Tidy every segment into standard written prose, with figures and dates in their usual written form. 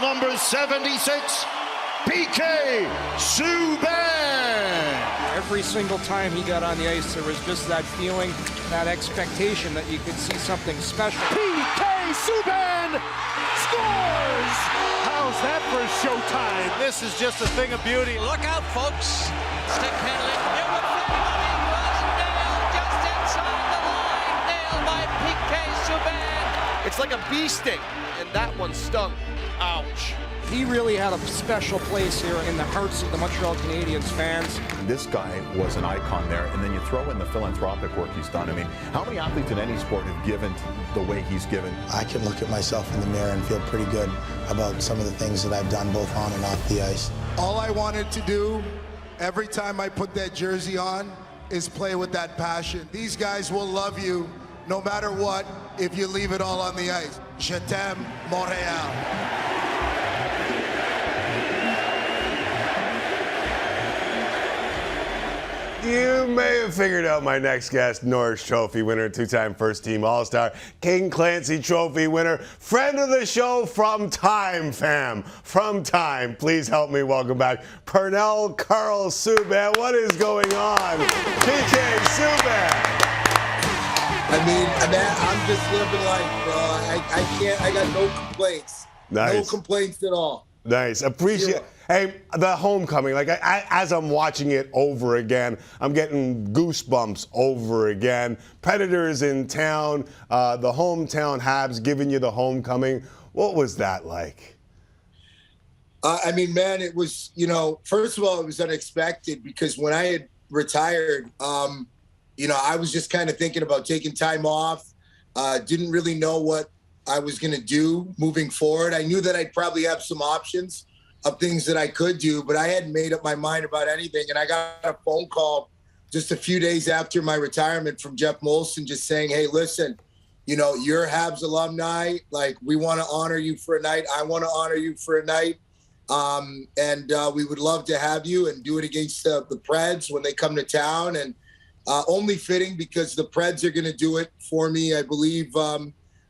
Number 76, PK Subban. Every single time he got on the ice, there was just that feeling, that expectation that you could see something special. PK Subban scores! How's that for showtime? This is just a thing of beauty. Look out, folks. Stick handling. It was nailed just inside the line. Nailed by PK Subban. It's like a bee sting, and that one stung. Ouch. He really had a special place here in the hearts of the Montreal Canadiens fans. This guy was an icon there, and then you throw in the philanthropic work he's done. I mean, how many athletes in any sport have given the way he's given? I can look at myself in the mirror and feel pretty good about some of the things that I've done both on and off the ice. All I wanted to do every time I put that jersey on is play with that passion. These guys will love you no matter what if you leave it all on the ice. Je t'aime, Montreal. You may have figured out my next guest, Norris Trophy winner, two-time first-team All-Star, King Clancy Trophy winner, friend of the show from Time, fam. From Time. Please help me welcome back Pernell Carl Subban. What is going on? PK Subban. I mean, I'm just living life, bro. I got no complaints. Nice. No complaints at all. Nice. Appreciate it. Hey, the homecoming, like as I'm watching it over again, I'm getting goosebumps over again. Predators in town, the hometown Habs giving you the homecoming. What was that like? I mean, man, it was, first of all, it was unexpected because when I had retired, I was just kind of thinking about taking time off. Didn't really know what I was going to do moving forward. I knew that I'd probably have some options of things that I could do, but I hadn't made up my mind about anything. And I got a phone call just a few days after my retirement from Jeff Molson just saying, hey, listen, you're Habs alumni. Like, we want to honor you for a night. I want to honor you for a night. And we would love to have you and do it against the Preds when they come to town. And only fitting because the Preds are going to do it for me. I believe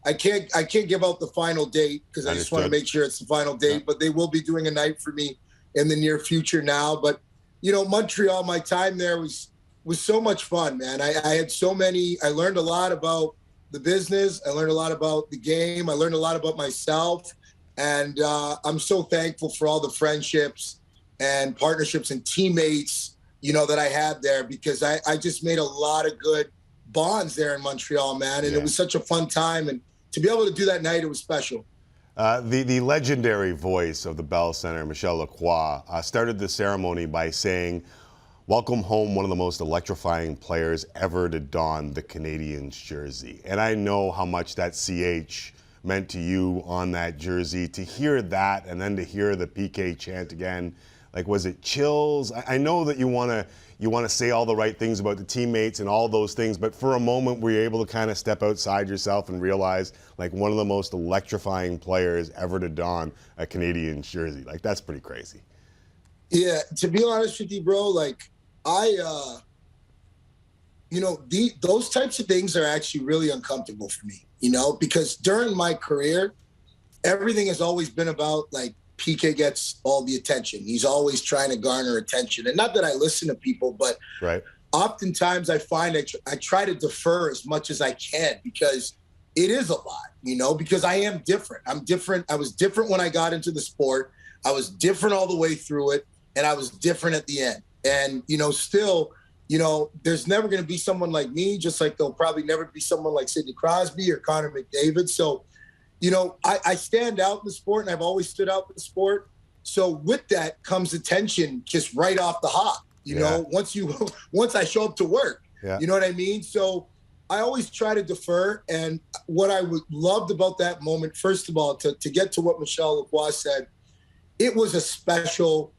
I can't give out the final date because I just want to make sure it's the final date, but they will be doing a night for me in the near future now. But, Montreal, my time there was so much fun, man. I had I learned a lot about the business. I learned a lot about the game. I learned a lot about myself. And I'm so thankful for all the friendships and partnerships and teammates, that I had there because I just made a lot of good bonds there in Montreal, man. And it was such a fun time. And to be able to do that night, it was special. The legendary voice of the Bell Center, Michel Lacroix, started the ceremony by saying, welcome home one of the most electrifying players ever to don the Canadiens jersey. And I know how much that CH meant to you on that jersey. To hear that and then to hear the PK chant again, like, was it chills? I know that you want to say all the right things about the teammates and all those things, but for a moment, were you able to kind of step outside yourself and realize, like, one of the most electrifying players ever to don a Canadiens jersey? Like, that's pretty crazy. Yeah, to be honest with you, bro, like, those types of things are actually really uncomfortable for me, because during my career, everything has always been about, like, PK gets all the attention. He's always trying to garner attention. And not that I listen to people, but oftentimes I find I try to defer as much as I can because it is a lot, because I am different. I'm different. I was different when I got into the sport. I was different all the way through it. And I was different at the end. And, still, there's never going to be someone like me, just like there'll probably never be someone like Sidney Crosby or Connor McDavid. So, I stand out in the sport, and I've always stood out in the sport. So with that comes attention just right off the hop, once I show up to work, you know what I mean? So I always try to defer. And what I loved about that moment, first of all, to get to what Michel Lacroix said, that was a special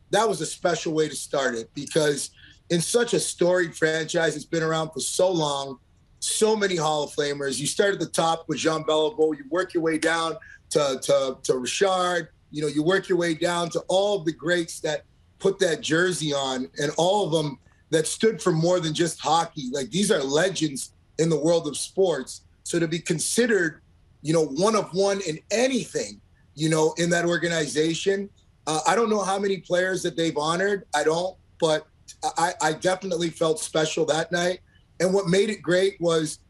way to start it because in such a storied franchise, it's been around for so long, so many Hall of Famers. You start at the top with Jean Beliveau. You work your way down to Richard. You work your way down to all of the greats that put that jersey on and all of them that stood for more than just hockey. Like, these are legends in the world of sports. So to be considered, one of one in anything, in that organization. I don't know how many players that they've honored. I don't, but I definitely felt special that night. And what made it great was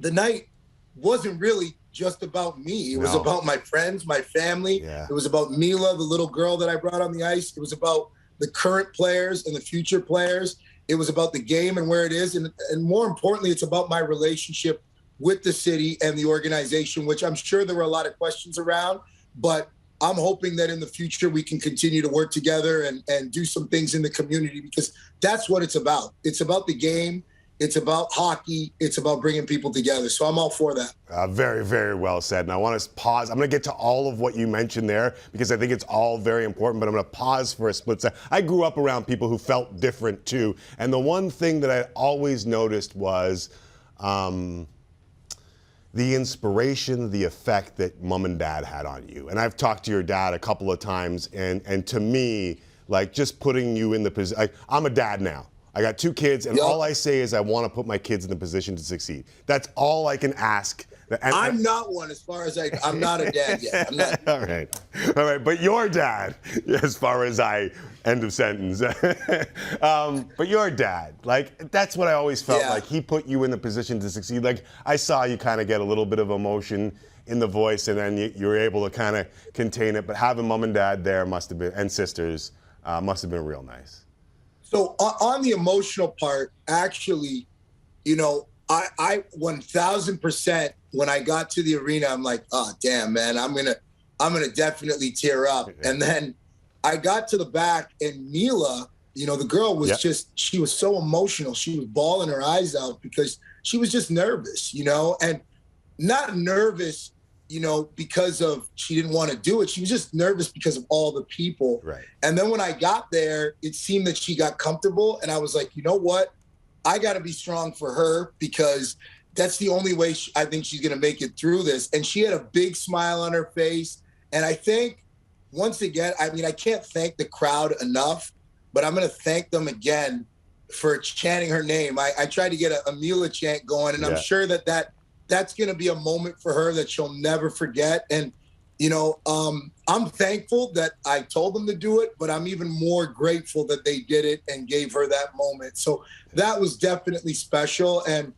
the night wasn't really just about me. It was about my friends, my family. Yeah. It was about Mila, the little girl that I brought on the ice. It was about the current players and the future players. It was about the game and where it is. And more importantly, it's about my relationship with the city and the organization, which I'm sure there were a lot of questions around, but I'm hoping that in the future we can continue to work together and do some things in the community, because that's what it's about. It's about the game. It's about hockey. It's about bringing people together. So I'm all for that. Very, very well said. And I want to pause. I'm going to get to all of what you mentioned there because I think it's all very important, but I'm going to pause for a split second. I grew up around people who felt different too. And the one thing that I always noticed was the inspiration, the effect that mom and dad had on you. And I've talked to your dad a couple of times, and to me, like, just putting you in the position, like, I'm a dad now. I got 2 kids, and all I say is I want to put my kids in the position to succeed. That's all I can ask. I'm not one, as far as I'm not a dad yet. I'm not. All right. But your dad, as far as end of sentence. But your dad, like, that's what I always felt like. He put you in the position to succeed. Like, I saw you kind of get a little bit of emotion in the voice, and then you were able to kind of contain it. But having mom and dad there must have been, and sisters, must have been real nice. So on the emotional part, actually, I 1000%, when I got to the arena, I'm like, oh, damn, man, I'm gonna definitely tear up. And then I got to the back, and Mila, the girl was she was so emotional. She was bawling her eyes out because she was just nervous, and not nervous, because of she didn't want to do it. She was just nervous because of all the people. Right. And then when I got there, it seemed that she got comfortable. And I was like, you know what? I got to be strong for her, because that's the only way I think she's going to make it through this. And she had a big smile on her face. And I think, once again, I can't thank the crowd enough, but I'm going to thank them again for chanting her name. I tried to get a Mila chant going, and I'm sure that's going to be a moment for her that she'll never forget. And, I'm thankful that I told them to do it, but I'm even more grateful that they did it and gave her that moment. So that was definitely special. And,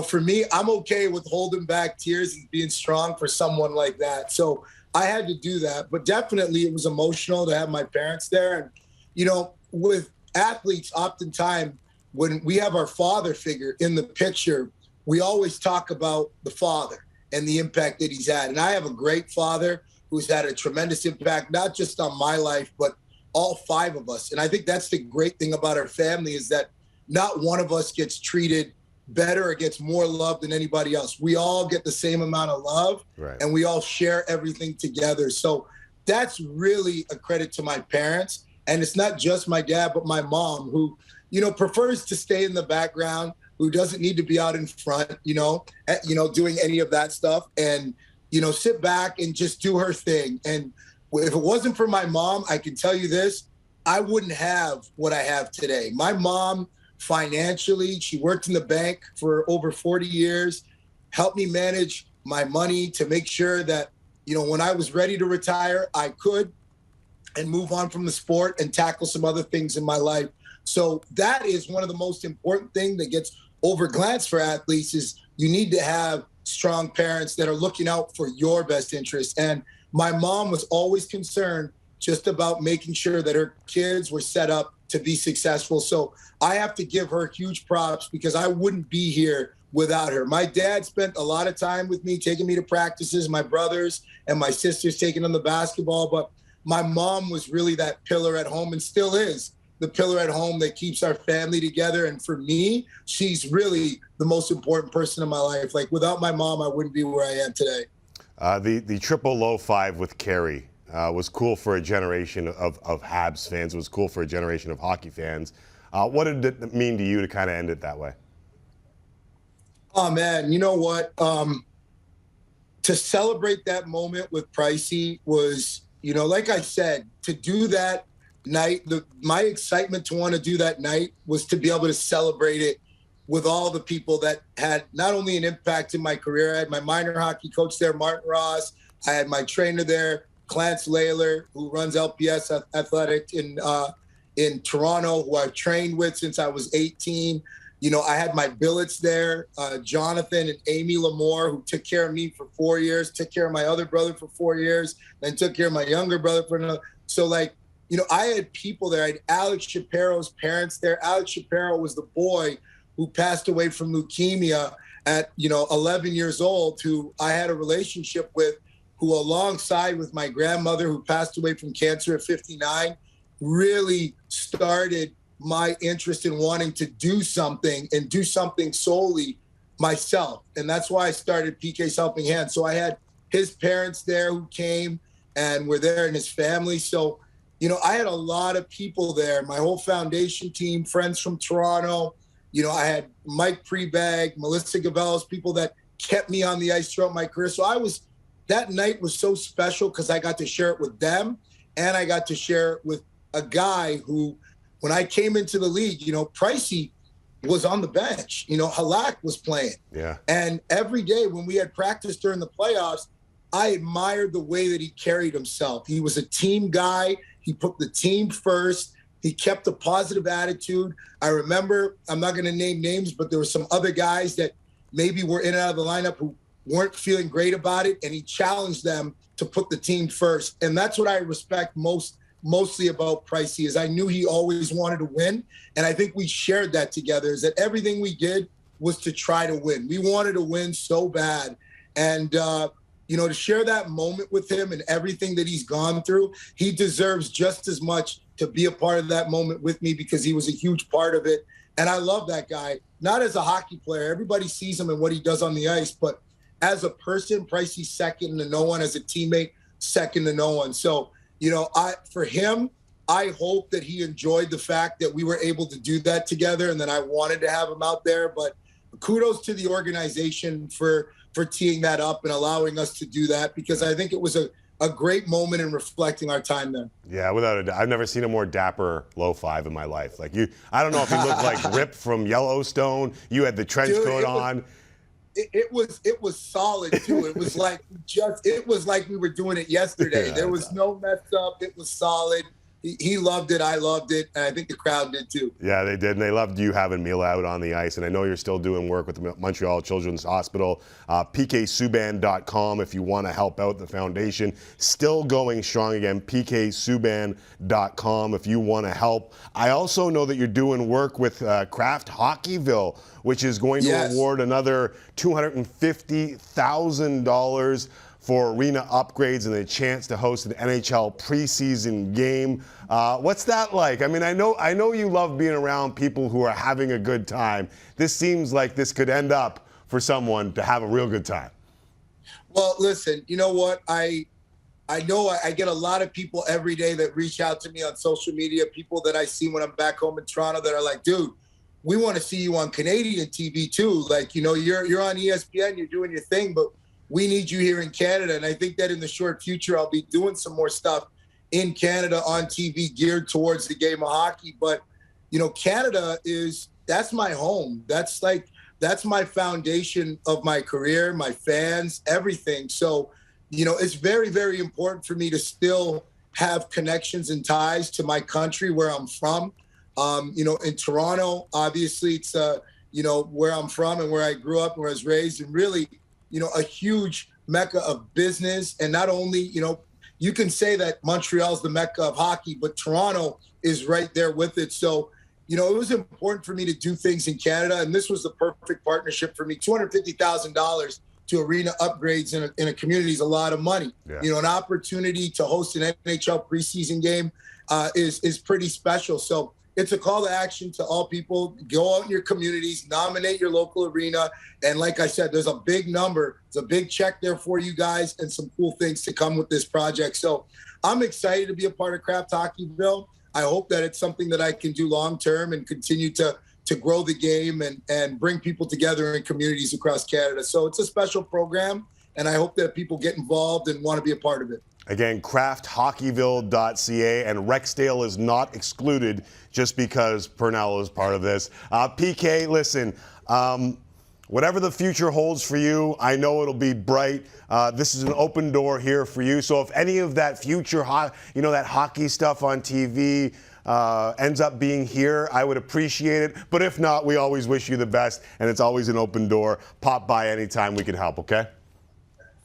for me, I'm okay with holding back tears and being strong for someone like that. So I had to do that. But definitely it was emotional to have my parents there. And, with athletes, oftentimes when we have our father figure in the picture, we always talk about the father and the impact that he's had. And I have a great father who's had a tremendous impact, not just on my life, but all 5 of us. And I think that's the great thing about our family, is that not one of us gets treated better or gets more love than anybody else. We all get the same amount of love, and we all share everything together. So that's really a credit to my parents. And it's not just my dad, but my mom, who, prefers to stay in the background, who doesn't need to be out in front, doing any of that stuff, and, sit back and just do her thing. And if it wasn't for my mom, I can tell you this, I wouldn't have what I have today. My mom, financially, she worked in the bank for over 40 years, helped me manage my money to make sure that, when I was ready to retire, I could, and move on from the sport and tackle some other things in my life. So that is one of the most important things that gets overglanced for athletes, is you need to have strong parents that are looking out for your best interests. And my mom was always concerned just about making sure that her kids were set up to be successful. So I have to give her huge props, because I wouldn't be here without her. My dad spent a lot of time with me, taking me to practices, my brothers and my sisters taking on the basketball. But my mom was really that pillar at home, and still is the pillar at home that keeps our family together. And for me, she's really the most important person in my life. Like, without my mom, I wouldn't be where I am today. The Triple Low Five with Carey was cool for a generation of Habs fans. It was cool for a generation of hockey fans. What did it mean to you to kind of end it that way? Oh, man, you know what? To celebrate that moment with Pricey was, like I said, to do that night, my excitement to want to do that night was to be able to celebrate it with all the people that had not only an impact in my career. I had my minor hockey coach there, Martin Ross. I had my trainer there, Clance Layler, who runs LPS Athletic in Toronto, who I've trained with since I was 18. You know, I had my billets there, Jonathan and Amy Lamore, who took care of me for 4 years, took care of my other brother for 4 years, then took care of my younger brother for another. So, like, you know, I had people there. I had Alex Shapiro's parents there. Alex Shapiro was the boy who passed away from leukemia at, 11 years old, who I had a relationship with, who alongside with my grandmother who passed away from cancer at 59, really started my interest in wanting to do something and do something solely myself. And that's why I started PK's Helping Hand. So I had his parents there who came and were there, and his family. So, I had a lot of people there, my whole foundation team, friends from Toronto. I had Mike Prebag, Melissa Gavellos, people that kept me on the ice throughout my career. So that night was so special because I got to share it with them, and I got to share it with a guy who, when I came into the league, Pricey was on the bench. Halak was playing. Yeah. And every day when we had practice during the playoffs, I admired the way that he carried himself. He was a team guy. He put the team first. He kept a positive attitude. I remember, I'm not going to name names, but there were some other guys that maybe were in and out of the lineup who weren't feeling great about it, and he challenged them to put the team first. And that's what I respect mostly about Pricey, is I knew he always wanted to win. And I think we shared that together, is that everything we did was to try to win. We wanted to win so bad. And, to share that moment with him and everything that he's gone through, he deserves just as much to be a part of that moment with me, because he was a huge part of it. And I love that guy, not as a hockey player. Everybody sees him and what he does on the ice, but as a person, Pricey's second to no one. As a teammate, second to no one. So, for him, I hope that he enjoyed the fact that we were able to do that together, and that I wanted to have him out there. But kudos to the organization for teeing that up and allowing us to do that, because I think it was a great moment in reflecting our time there. Yeah, without a doubt. I've never seen a more dapper low five in my life. Like you, I don't know if you looked like Rip from Yellowstone. You had the trench coat on. It was solid too. It was like we were doing it yesterday. Yeah, there was no mess up. It was solid. He loved it. I loved it. And I think the crowd did too. Yeah, they did. And they loved you having Mila out on the ice. And I know you're still doing work with the Montreal Children's Hospital. PKSuban.com if you want to help out the foundation. Still going strong again. PKSuban.com if you want to help. I also know that you're doing work with Kraft Hockeyville, which is going to award another $250,000 for arena upgrades and a chance to host an NHL preseason game. What's that like? I mean, I know you love being around people who are having a good time. This seems like this could end up for someone to have a real good time. Well, listen, you know what? I know I get a lot of people every day that reach out to me on social media, people that I see when I'm back home in Toronto that are like, dude, we want to see you on Canadian TV too. Like, you're on ESPN, you're doing your thing, but we need you here in Canada. And I think that in the short future, I'll be doing some more stuff in Canada on TV geared towards the game of hockey. But, Canada that's my home. That's my foundation of my career, my fans, everything. So, it's very, very important for me to still have connections and ties to my country where I'm from. In Toronto, obviously it's, where I'm from and where I grew up and where I was raised, and really, a huge mecca of business. And not only, you can say that Montreal's the mecca of hockey, but Toronto is right there with it. So, it was important for me to do things in Canada, and this was the perfect partnership for me. $250,000 to arena upgrades in a community is a lot of money. Yeah. An opportunity to host an NHL preseason game is pretty special. So it's a call to action to all people. Go out in your communities, nominate your local arena. And like I said, there's a big number. There's a big check there for you guys and some cool things to come with this project. So I'm excited to be a part of Kraft Hockeyville. I hope that it's something that I can do long-term and continue to grow the game and bring people together in communities across Canada. So it's a special program, and I hope that people get involved and want to be a part of it. Again, krafthockeyville.ca, and Rexdale is not excluded just because Purnell is part of this. PK, listen, whatever the future holds for you, I know it'll be bright. This is an open door here for you. So if any of that future, that hockey stuff on TV ends up being here, I would appreciate it. But if not, we always wish you the best, and it's always an open door. Pop by anytime we can help, okay?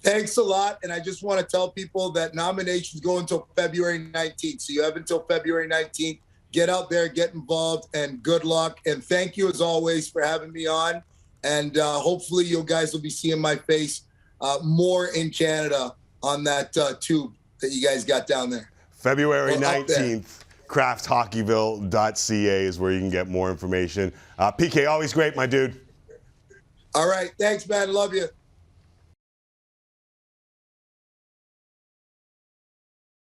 Thanks a lot. And I just want to tell people that nominations go until February 19th. So you have until February 19th. Get out there, get involved, and good luck. And thank you, as always, for having me on. And hopefully you guys will be seeing my face more in Canada on that tube that you guys got down there. February 19th, krafthockeyville.ca is where you can get more information. PK, always great, my dude. All right. Thanks, man. Love you.